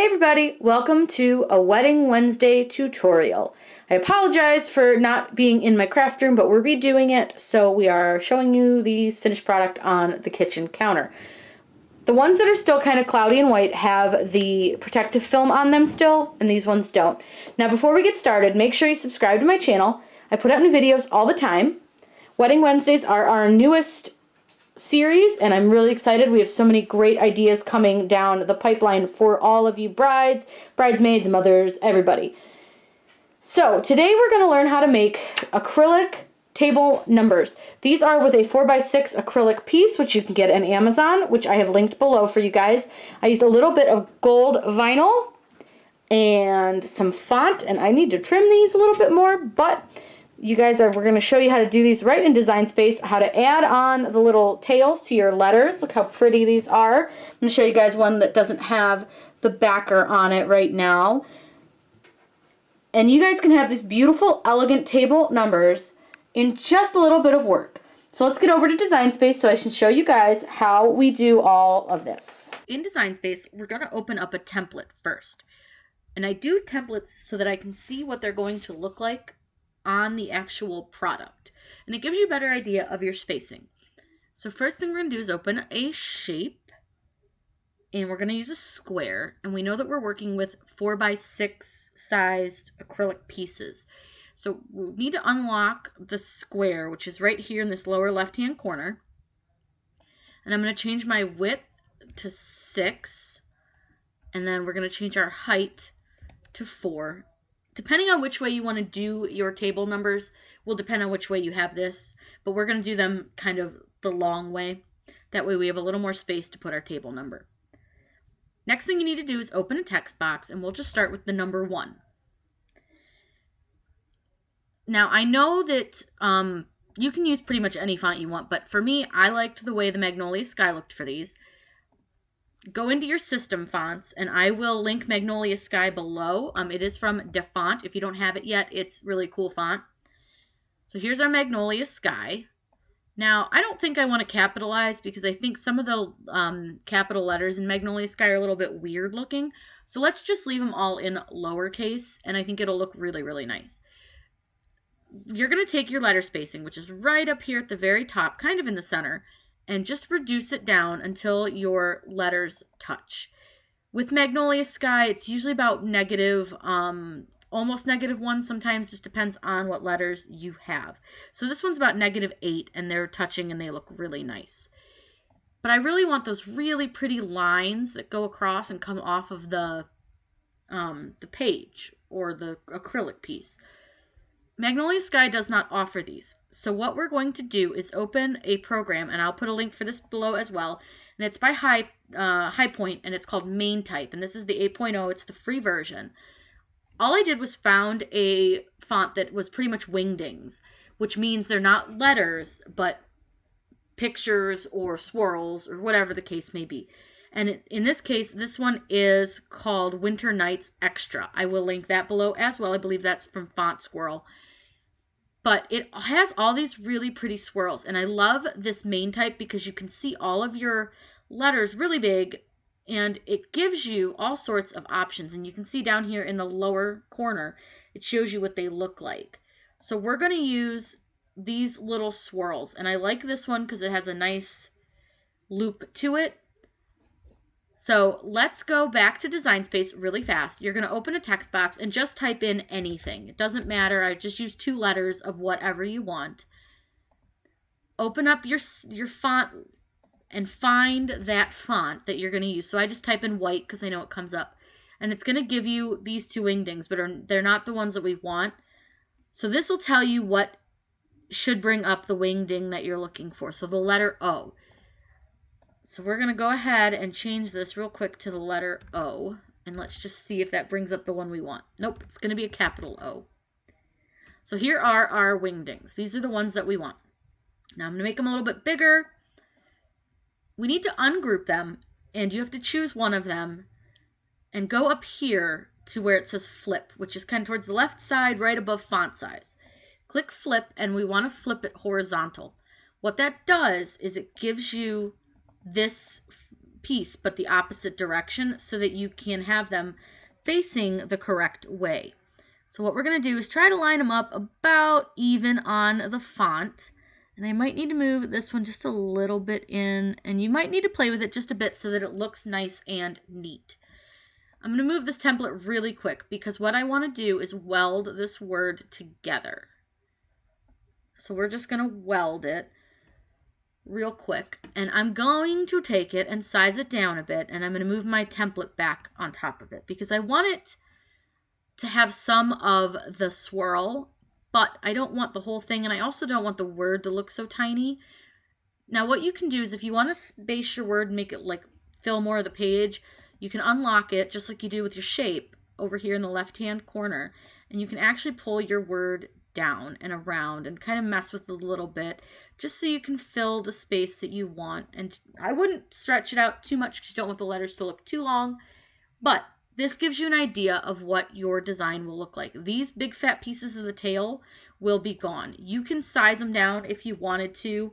Hey everybody, welcome to a Wedding Wednesday tutorial. I apologize for not being in my craft room, but we're redoing it, so we are showing you these finished product on the kitchen counter. The ones that are still kind of cloudy and white have the protective film on them still, and these ones don't. Now before we get started, make sure you subscribe to my channel. I put out new videos all the time. Wedding Wednesdays are our newest series, and I'm really excited. We have so many great ideas coming down the pipeline for all of you brides, bridesmaids, mothers, everybody. So today we're going to learn how to make acrylic table numbers. These are with a 4x6 acrylic piece, which you can get on Amazon, which I have linked below for you guys. I used a little bit of gold vinyl and some font, and I need to trim these a little bit more, but we're going to show you how to do these right in Design Space, how to add on the little tails to your letters. Look how pretty these are. I'm going to show you guys one that doesn't have the backer on it right now. And you guys can have these beautiful, elegant table numbers in just a little bit of work. So let's get over to Design Space so I can show you guys how we do all of this. In Design Space, we're going to open up a template first. And I do templates so that I can see what they're going to look like on the actual product, and it gives you a better idea of your spacing. So first thing we're going to do is open a shape, and we're going to use a square, and we know that we're working with 4x6 sized acrylic pieces. So we need to unlock the square, which is right here in this lower left hand corner, and I'm going to change my width to 6, and then we're going to change our height to 4. Depending on which way you want to do your table numbers will depend on which way you have this, but we're going to do them kind of the long way. That way we have a little more space to put our table number. Next thing you need to do is open a text box, and we'll just start with the number 1. Now I know that you can use pretty much any font you want, but for me, I liked the way the Magnolia Sky looked for these. Go into your system fonts, and I will link Magnolia Sky below. It is from DeFont. If you don't have it yet, it's really cool font. So here's our Magnolia Sky. Now, I don't think I want to capitalize because I think some of the capital letters in Magnolia Sky are a little bit weird looking. So let's just leave them all in lowercase, and I think it'll look really, really nice. You're going to take your letter spacing, which is right up here at the very top, kind of in the center, and just reduce it down until your letters touch. With Magnolia Sky, it's usually about negative, almost -1, sometimes just depends on what letters you have. So this one's about -8, and they're touching and they look really nice. But I really want those really pretty lines that go across and come off of the page or the acrylic piece. Magnolia Sky does not offer these. So what we're going to do is open a program, and I'll put a link for this below as well. And it's by High Point, and it's called Main Type. And this is the 8.0. It's the free version. All I did was found a font that was pretty much wingdings, which means they're not letters, but pictures or swirls or whatever the case may be. And in this case, this one is called Winter Nights Extra. I will link that below as well. I believe that's from Font Squirrel. But it has all these really pretty swirls, and I love this main type because you can see all of your letters really big, and it gives you all sorts of options. And you can see down here in the lower corner, it shows you what they look like. So we're going to use these little swirls, and I like this one because it has a nice loop to it. So let's go back to Design Space really fast. You're going to open a text box and just type in anything. It doesn't matter. I just use 2 letters of whatever you want. Open up your font and find that font that you're going to use. So I just type in white because I know it comes up. And it's going to give you these 2 wingdings, but they're not the ones that we want. So this will tell you what should bring up the wingding that you're looking for. So the letter O. So we're going to go ahead and change this real quick to the letter O, and let's just see if that brings up the one we want. Nope, it's going to be a capital O. So here are our wingdings. These are the ones that we want. Now I'm going to make them a little bit bigger. We need to ungroup them, and you have to choose one of them and go up here to where it says flip, which is kind of towards the left side, right above font size. Click flip, and we want to flip it horizontal. What that does is it gives you this piece but the opposite direction so that you can have them facing the correct way. So what we're going to do is try to line them up about even on the font. And I might need to move this one just a little bit in, and you might need to play with it just a bit so that it looks nice and neat. I'm going to move this template really quick because what I want to do is weld this word together. So we're just going to weld it real quick, and I'm going to take it and size it down a bit, and I'm going to move my template back on top of it because I want it to have some of the swirl, but I don't want the whole thing, and I also don't want the word to look so tiny. Now what you can do is if you want to space your word and make it like fill more of the page, you can unlock it just like you do with your shape over here in the left hand corner, and you can actually pull your word down and around and kind of mess with it a little bit just so you can fill the space that you want. And I wouldn't stretch it out too much because you don't want the letters to look too long, but this gives you an idea of what your design will look like. These big fat pieces of the tail will be gone. You can size them down if you wanted to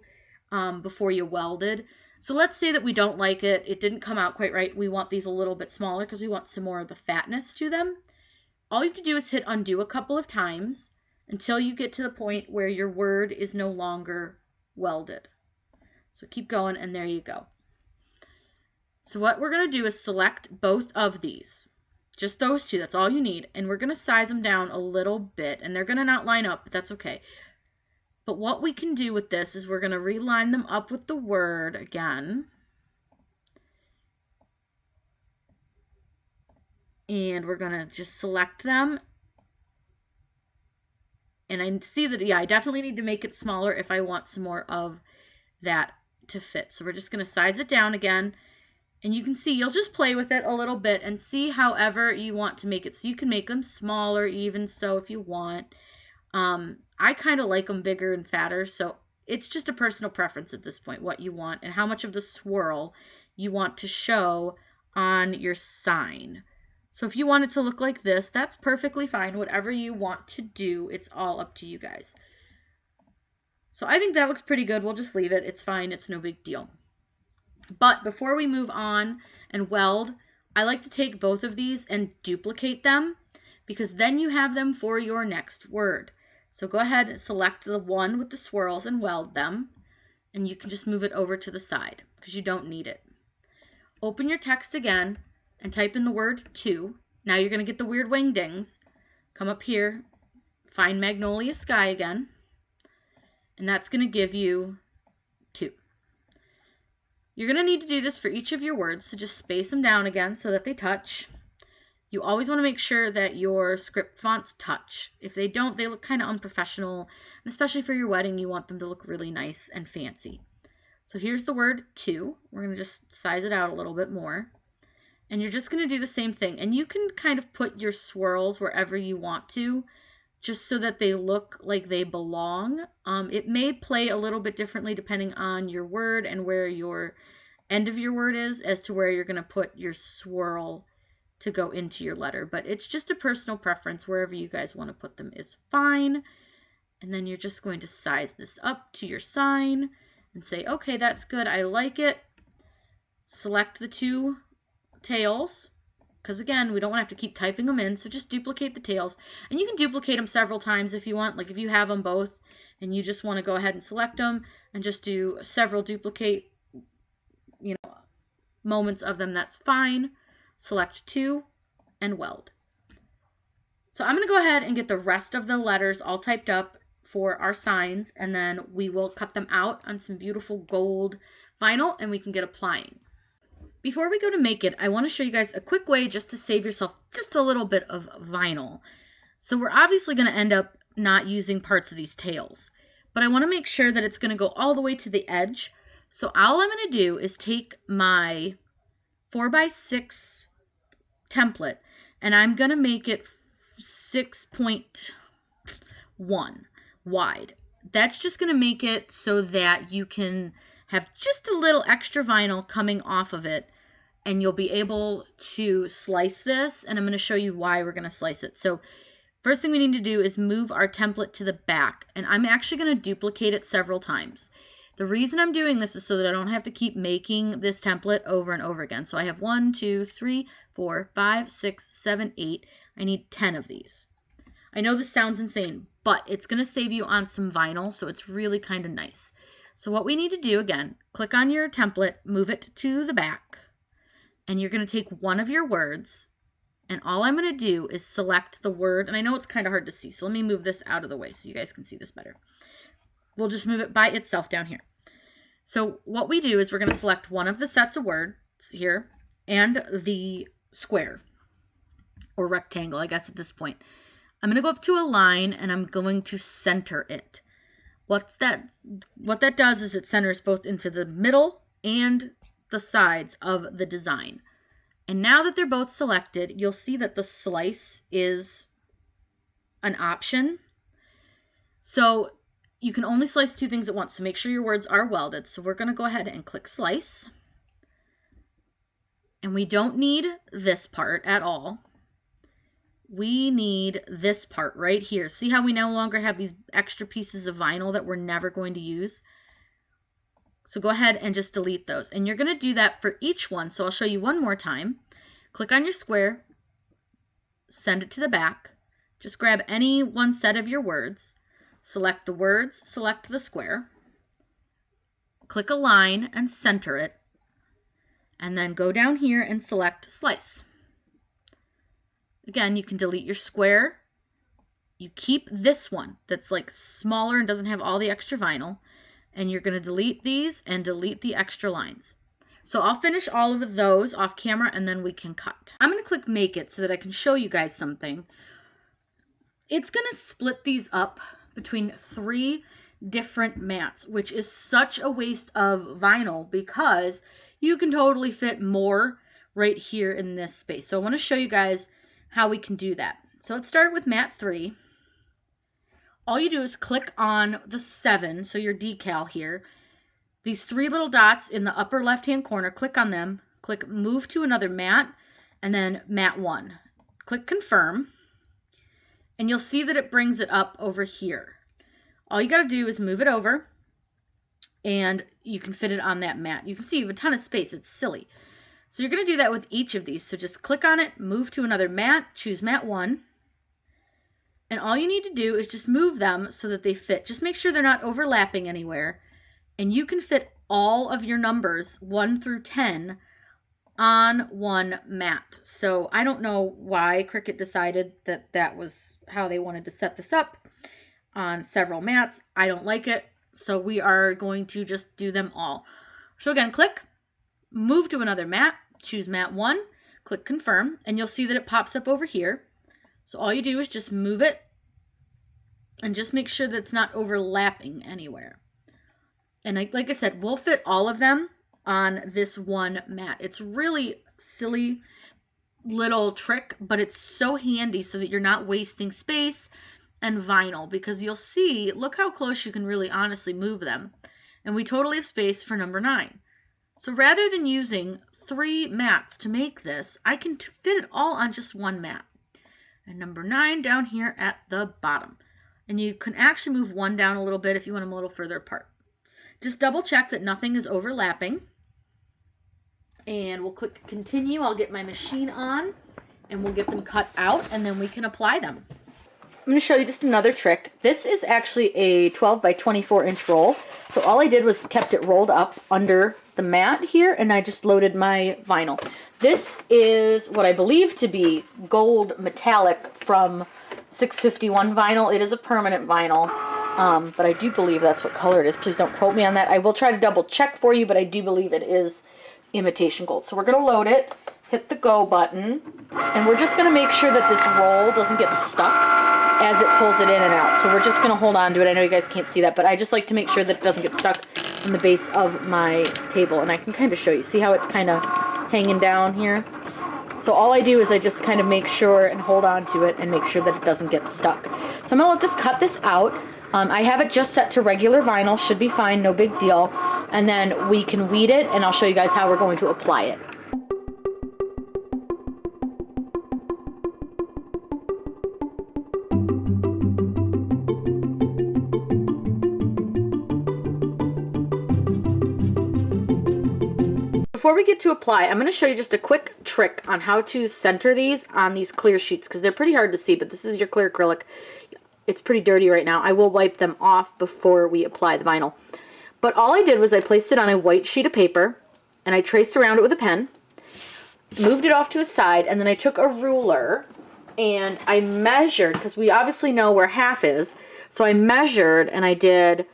before you welded. So let's say that we don't like it. It didn't come out quite right. We want these a little bit smaller because we want some more of the fatness to them. All you have to do is hit undo a couple of times until you get to the point where your word is no longer welded. So keep going, and there you go. So what we're going to do is select both of these. Just those two, that's all you need. And we're going to size them down a little bit, and they're going to not line up, but that's okay. But what we can do with this is we're going to reline them up with the word again. And we're going to just select them. And I see that, yeah, I definitely need to make it smaller if I want some more of that to fit. So we're just going to size it down again. And you can see, you'll just play with it a little bit and see however you want to make it. So you can make them smaller even so if you want. I kind of like them bigger and fatter, so it's just a personal preference at this point, what you want and how much of the swirl you want to show on your sign. So if you want it to look like this, that's perfectly fine. Whatever you want to do, it's all up to you guys. So I think that looks pretty good. We'll just leave it. It's fine. It's no big deal. But before we move on and weld, I like to take both of these and duplicate them because then you have them for your next word. So go ahead and select the one with the swirls and weld them, and you can just move it over to the side because you don't need it. Open your text again and type in the word to. Now you're going to get the weird wingdings. Come up here, find Magnolia Sky again, and that's going to give you 2. You're going to need to do this for each of your words, so just space them down again so that they touch. You always want to make sure that your script fonts touch. If they don't, they look kind of unprofessional, and especially for your wedding, you want them to look really nice and fancy. So here's the word to. We're going to just size it out a little bit more. And you're just going to do the same thing. And you can kind of put your swirls wherever you want to, just so that they look like they belong. It may play a little bit differently depending on your word and where your end of your word is as to where you're going to put your swirl to go into your letter, but it's just a personal preference. Wherever you guys want to put them is fine. And then you're just going to size this up to your sign and say, okay, that's good. I like it. Select the 2 tails because again, we don't want to have to keep typing them in. So just duplicate the tails, and you can duplicate them several times if you want. Like if you have them both and you just want to go ahead and select them and just do several duplicate, moments of them, that's fine. Select 2 and weld. So I'm going to go ahead and get the rest of the letters all typed up for our signs, and then we will cut them out on some beautiful gold vinyl and we can get applying. Before we go to make it, I want to show you guys a quick way just to save yourself just a little bit of vinyl. So we're obviously going to end up not using parts of these tails, but I want to make sure that it's going to go all the way to the edge. So all I'm going to do is take my 4x6 template and I'm going to make it 6.1 wide. That's just going to make it so that you can have just a little extra vinyl coming off of it, and you'll be able to slice this, and I'm going to show you why we're going to slice it. So first thing we need to do is move our template to the back, and I'm actually going to duplicate it several times. The reason I'm doing this is so that I don't have to keep making this template over and over again. So I have 1, 2, 3, 4, 5, 6, 7, 8. I need 10 of these. I know this sounds insane, but it's going to save you on some vinyl, so it's really kind of nice. So what we need to do, again, click on your template, move it to the back, and you're going to take one of your words, and all I'm going to do is select the word, and I know it's kind of hard to see, so let me move this out of the way so you guys can see this better. We'll just move it by itself down here. So what we do is we're going to select one of the sets of words here and the square or rectangle, I guess at this point. I'm going to go up to a line and I'm going to center it. What that does is it centers both into the middle and the sides of the design. And now that they're both selected, you'll see that the slice is an option. So you can only slice two things at once, so make sure your words are welded. So we're going to go ahead and click slice. And we don't need this part at all. We need this part right here. See how we no longer have these extra pieces of vinyl that we're never going to use? So go ahead and just delete those. And you're going to do that for each one. So I'll show you one more time. Click on your square, send it to the back. Just grab any one set of your words. Select the words, select the square, click a line and center it, and then go down here and select slice. Again, you can delete your square. You keep this one that's like smaller and doesn't have all the extra vinyl, and you're going to delete these and delete the extra lines. So I'll finish all of those off camera and then we can cut. I'm going to click make it so that I can show you guys something. It's going to split these up between 3 different mats, which is such a waste of vinyl because you can totally fit more right here in this space. So I want to show you guys how we can do that. So let's start with mat 3. All you do is click on the 7, so your decal here. These 3 little dots in the upper left-hand corner, click on them, click move to another mat, and then mat 1. Click confirm. And you'll see that it brings it up over here. All you got to do is move it over, and you can fit it on that mat. You can see you have a ton of space. It's silly. So you're going to do that with each of these. So just click on it, move to another mat, choose mat 1, and all you need to do is just move them so that they fit. Just make sure they're not overlapping anywhere, and you can fit all of your numbers 1 through 10 on one mat. So I don't know why Cricut decided that that was how they wanted to set this up on several mats. I don't like it, so we are going to just do them all. So again, click, move to another mat, choose mat 1, click confirm, and you'll see that it pops up over here. So all you do is just move it and just make sure that it's not overlapping anywhere. And like I said, we'll fit all of them on this one mat. It's really silly little trick, but it's so handy so that you're not wasting space and vinyl, because you'll see, look how close you can really honestly move them. And we totally have space for number 9. So rather than using 3 mats to make this, I can fit it all on just one mat. And number 9 down here at the bottom. And you can actually move one down a little bit if you want them a little further apart. Just double check that nothing is overlapping. And we'll click continue. I'll get my machine on and we'll get them cut out and then we can apply them. I'm going to show you just another trick. This is actually a 12 by 24 inch roll. So all I did was kept it rolled up under the mat here and I just loaded my vinyl. This is what I believe to be gold metallic from 651 vinyl. It is a permanent vinyl, but I do believe that's what color it is. Please don't quote me on that. I will try to double check for you, but I do believe it is imitation gold. So we're going to load it, hit the go button, and we're just going to make sure that this roll doesn't get stuck as it pulls it in and out. So we're just going to hold on to it. I know you guys can't see that, but I just like to make sure that it doesn't get stuck in the base of my table. And I can kind of show you. See how it's kind of hanging down here? So all I do is I just kind of make sure and hold on to it and make sure that it doesn't get stuck. So I'm going to cut this out. I have it just set to regular vinyl. Should be fine, no big deal. And then we can weed it, and I'll show you guys how we're going to apply it. Before we get to apply, I'm going to show you just a quick trick on how to center these on these clear sheets, because they're pretty hard to see, but this is your clear acrylic. It's pretty dirty right now. I will wipe them off before we apply the vinyl. But all I did was I placed it on a white sheet of paper, and I traced around it with a pen, moved it off to the side, and then I took a ruler and I measured, because we obviously know where half is, so I measured and I did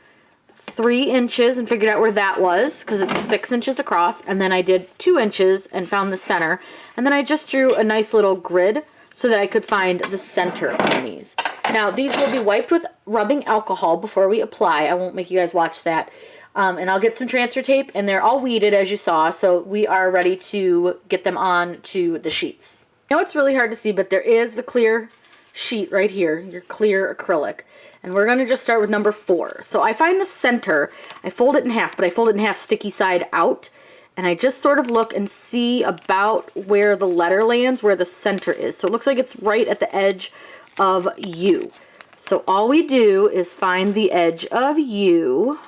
3 inches and figured out where that was, because it's 6 inches across, and then I did 2 inches and found the center, and then I just drew a nice little grid so that I could find the center on these. Now these will be wiped with rubbing alcohol before we apply. I won't make you guys watch that. And I'll get some transfer tape, and they're all weeded as you saw, so we are ready to get them on to the sheets. I know it's really hard to see, but there is the clear sheet right here, your clear acrylic. And we're going to just start with number 4. So I find the center, I fold it in half, but I fold it in half sticky side out. And I just sort of look and see about where the letter lands, where the center is. So it looks like it's right at the edge of U. So all we do is find the edge of U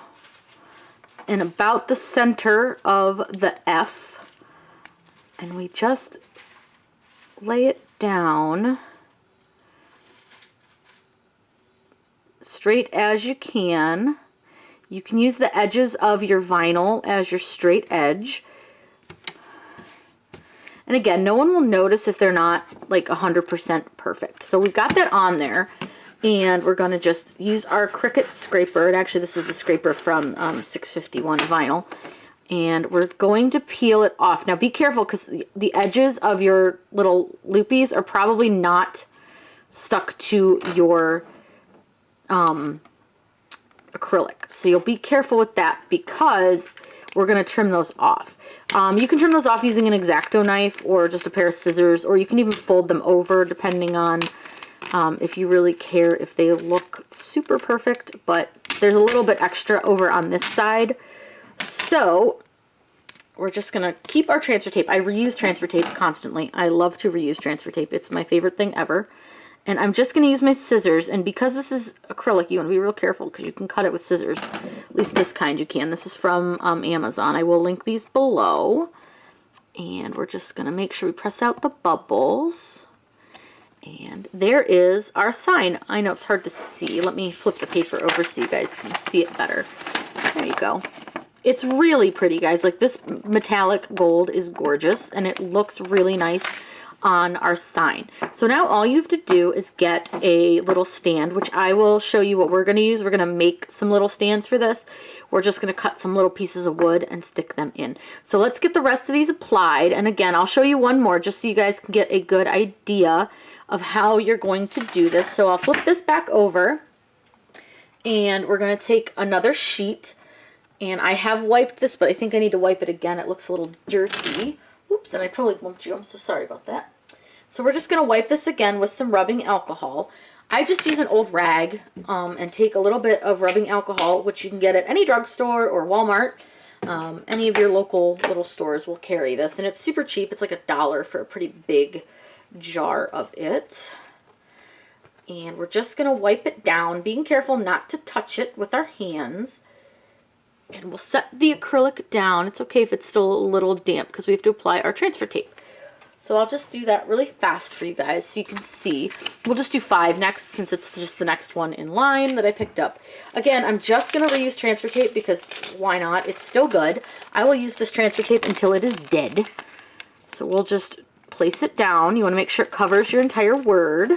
and about the center of the F. And we just lay it down straight as you can. You can use the edges of your vinyl as your straight edge. And again, no one will notice if they're not like 100% perfect. So we've got that on there, and we're going to just use our Cricut scraper. And actually this is a scraper from 651 vinyl. And we're going to peel it off. Now be careful, because the edges of your little loopies are probably not stuck to your acrylic. So you'll be careful with that, because we're going to trim those off. You can trim those off using an X-Acto knife or just a pair of scissors, or you can even fold them over depending on if you really care if they look super perfect, but there's a little bit extra over on this side. So we're just going to keep our transfer tape. I reuse transfer tape constantly. I love to reuse transfer tape. It's my favorite thing ever. And I'm just going to use my scissors, and because this is acrylic, you want to be real careful, because you can cut it with scissors. At least this kind you can. This is from Amazon. I will link these below. And we're just going to make sure we press out the bubbles. And there is our sign. I know it's hard to see. Let me flip the paper over so you guys can see it better. There you go. It's really pretty, guys. Like, this metallic gold is gorgeous, and it looks really nice on our sign. So now all you have to do is get a little stand, which I will show you what we're going to use. We're going to make some little stands for this. We're just going to cut some little pieces of wood and stick them in. So let's get the rest of these applied. And again, I'll show you one more just so you guys can get a good idea of how you're going to do this. So I'll flip this back over, and we're going to take another sheet. And I have wiped this, but I think I need to wipe it again. It looks a little dirty. Oops, and I totally bumped you. I'm so sorry about that. So we're just going to wipe this again with some rubbing alcohol. I just use an old rag and take a little bit of rubbing alcohol, which you can get at any drugstore or Walmart. Any of your local little stores will carry this, and it's super cheap. It's like $1 for a pretty big jar of it. And we're just going to wipe it down, being careful not to touch it with our hands. And we'll set the acrylic down. It's okay if it's still a little damp, because we have to apply our transfer tape. So I'll just do that really fast for you guys so you can see. We'll just do 5 next, since it's just the next one in line that I picked up. Again, I'm just going to reuse transfer tape, because why not? It's still good. I will use this transfer tape until it is dead. So we'll just place it down. You want to make sure it covers your entire word.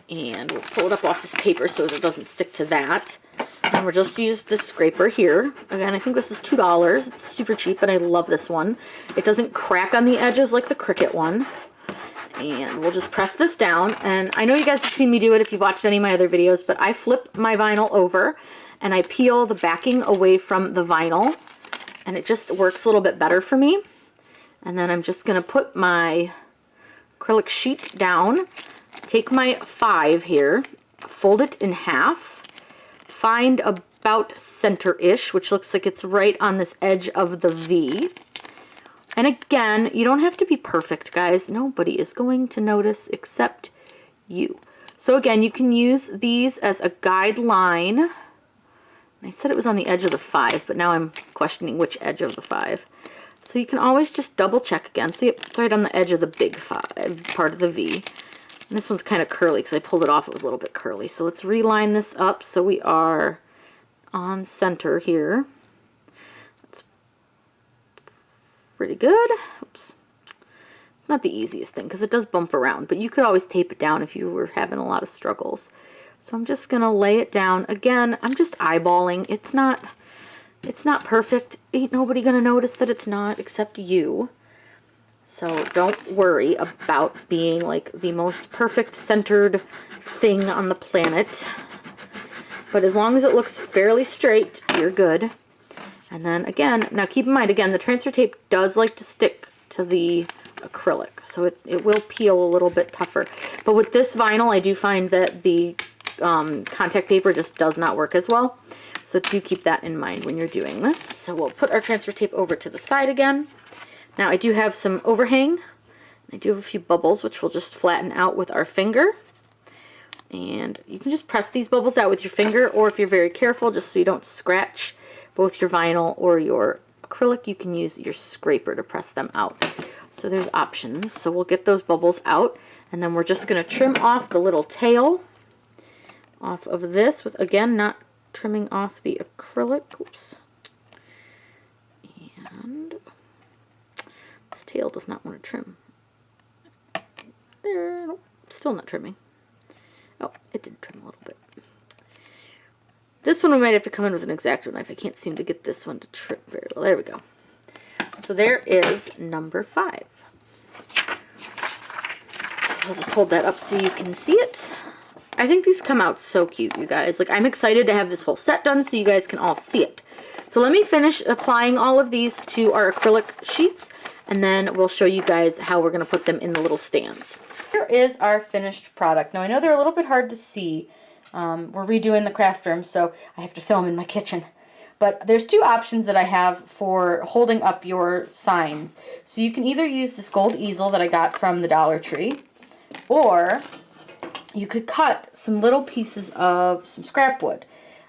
And we'll pull it up off this paper so that it doesn't stick to that. And we'll just use this scraper here. Again, I think this is $2. It's super cheap, and I love this one. It doesn't crack on the edges like the Cricut one. And we'll just press this down. And I know you guys have seen me do it if you've watched any of my other videos, but I flip my vinyl over and I peel the backing away from the vinyl. And it just works a little bit better for me. And then I'm just going to put my acrylic sheet down, take my 5 here, fold it in half, find about center-ish, which looks like it's right on this edge of the V. And again, you don't have to be perfect, guys. Nobody is going to notice except you. So again, you can use these as a guideline. I said it was on the edge of the 5, but now I'm questioning which edge of the 5. So you can always just double check again. See, it's right on the edge of the big 5 part of the V. And this one's kind of curly because I pulled it off. It was a little bit curly. So let's reline this up so we are on center here. That's pretty good. Oops. It's not the easiest thing because it does bump around, but you could always tape it down if you were having a lot of struggles. So I'm just going to lay it down. Again, I'm just eyeballing. It's not perfect. Ain't nobody going to notice that it's not except you. So don't worry about being like the most perfect centered thing on the planet. But as long as it looks fairly straight, you're good. And then again, now keep in mind, again, the transfer tape does like to stick to the acrylic. So it will peel a little bit tougher. But with this vinyl, I do find that the contact paper just does not work as well. So do keep that in mind when you're doing this. So we'll put our transfer tape over to the side again. Now I do have some overhang. I do have a few bubbles, which we'll just flatten out with our finger. And you can just press these bubbles out with your finger, or if you're very careful, just so you don't scratch both your vinyl or your acrylic, you can use your scraper to press them out. So there's options. So we'll get those bubbles out, and then we're just going to trim off the little tail off of this with, again, not trimming off the acrylic. Oops. And this tail does not want to trim. There, nope, still not trimming. Oh, it did trim a little bit. This one we might have to come in with an X-Acto knife. I can't seem to get this one to trim very well. There we go. So there is number 5. So I'll just hold that up so you can see it. I think these come out so cute, you guys. Like, I'm excited to have this whole set done so you guys can all see it. So let me finish applying all of these to our acrylic sheets, and then we'll show you guys how we're going to put them in the little stands. Here is our finished product. Now, I know they're a little bit hard to see. We're redoing the craft room, so I have to film in my kitchen. But there's 2 options that I have for holding up your signs. So you can either use this gold easel that I got from the Dollar Tree, or you could cut some little pieces of some scrap wood.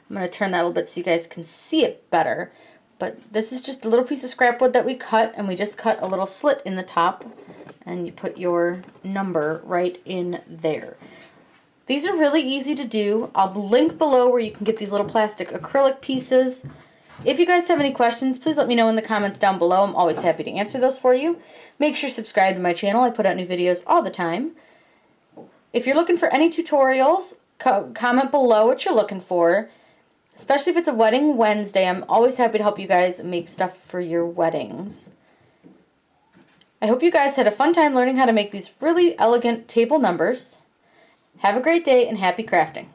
I'm going to turn that a little bit so you guys can see it better. But this is just a little piece of scrap wood that we cut, and we just cut a little slit in the top, and you put your number right in there. These are really easy to do. I'll link below where you can get these little plastic acrylic pieces. If you guys have any questions, please let me know in the comments down below. I'm always happy to answer those for you. Make sure you subscribe to my channel. I put out new videos all the time. If you're looking for any tutorials, comment below what you're looking for. Especially if it's a wedding Wednesday, I'm always happy to help you guys make stuff for your weddings. I hope you guys had a fun time learning how to make these really elegant table numbers. Have a great day and happy crafting.